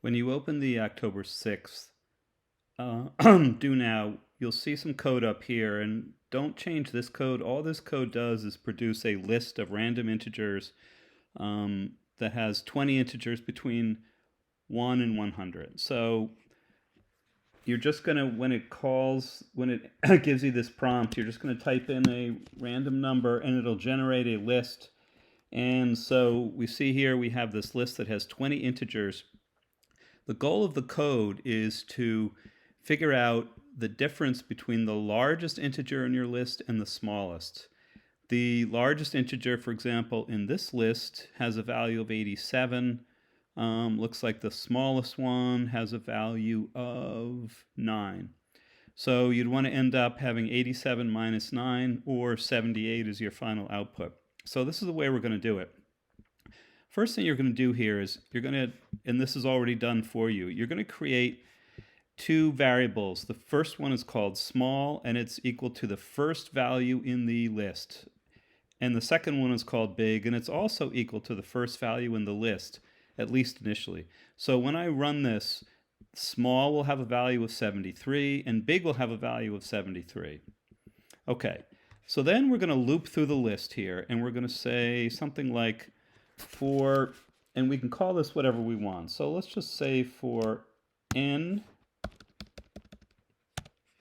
When you open the October 6th do now, you'll see some code up here, and don't change this code. All this code does is produce a list of random integers that has 20 integers between 1 and 100. So you're just going to, when it gives you this prompt, you're just going to type in a random number and it'll generate a list. And so we see here we have this list that has 20 integers. The goal of the code is to figure out the difference between the largest integer in your list and the smallest. The largest integer, for example, in this list has a value of 87. Looks like the smallest one has a value of 9. So you'd want to end up having 87 minus 9, or 78 as your final output. So this is the way we're going to do it. First thing you're going to do here is you're going to, and this is already done for you, you're going to create two variables. The first one is called small, and it's equal to the first value in the list. And the second one is called big, and it's also equal to the first value in the list, at least initially. So when I run this, small will have a value of 73, and big will have a value of 73. Okay, so then we're going to loop through the list here, and we're going to say something like for, and we can call this whatever we want. So let's just say for n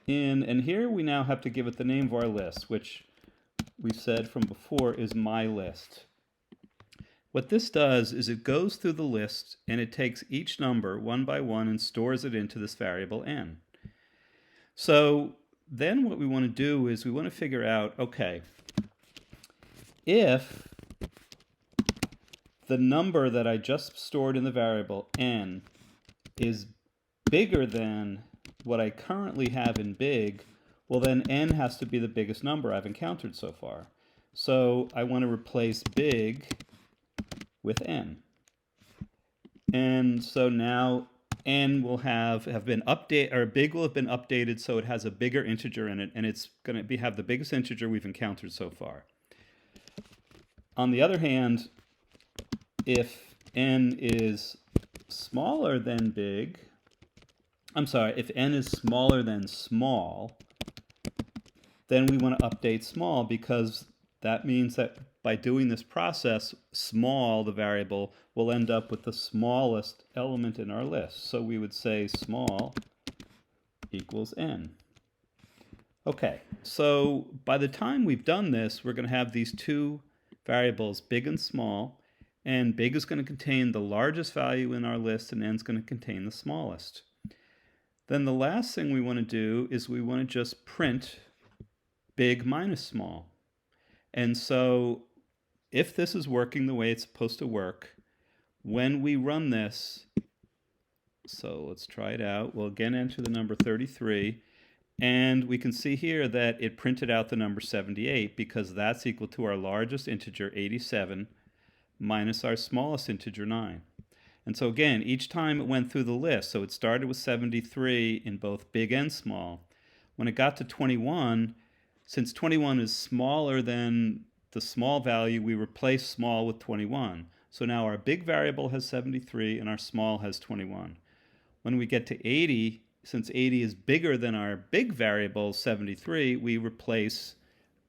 in, and here we now have to give it the name of our list, which we said from before is my list. What this does is it goes through the list and it takes each number one by one and stores it into this variable n. So then what we want to do is we want to figure out, okay, if the number that I just stored in the variable n is bigger than what I currently have in big, well then n has to be the biggest number I've encountered so far. So I want to replace big with n. And so now n will have been updated, or big will have been updated so it has a bigger integer in it, and it's going to have the biggest integer we've encountered so far. On the other hand, if n is smaller than big, if n is smaller than small, then we want to update small, because that means that by doing this process, small, the variable, will end up with the smallest element in our list. So we would say small equals n. Okay, so by the time we've done this, we're going to have these two variables, big and small, and big is going to contain the largest value in our list, and n is going to contain the smallest. Then the last thing we want to do is we want to just print big minus small. And so if this is working the way it's supposed to work, when we run this, so let's try it out. We'll again enter the number 33, and we can see here that it printed out the number 78, because that's equal to our largest integer, 87, minus our smallest integer, 9. And so again, each time it went through the list, so it started with 73 in both big and small. When it got to 21, since 21 is smaller than the small value, we replace small with 21. So now our big variable has 73 and our small has 21. When we get to 80, since 80 is bigger than our big variable, 73, we replace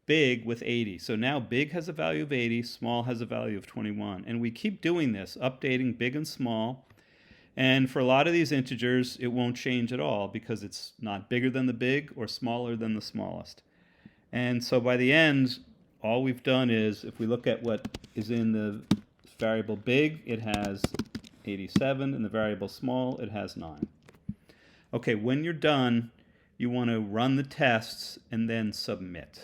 big with 80. So now big has a value of 80, small has a value of 21. And we keep doing this, updating big and small. And for a lot of these integers, it won't change at all, because it's not bigger than the big or smaller than the smallest. And so by the end, all we've done is, if we look at what is in the variable big, it has 87, and the variable small, it has 9. Okay, when you're done, you want to run the tests and then submit.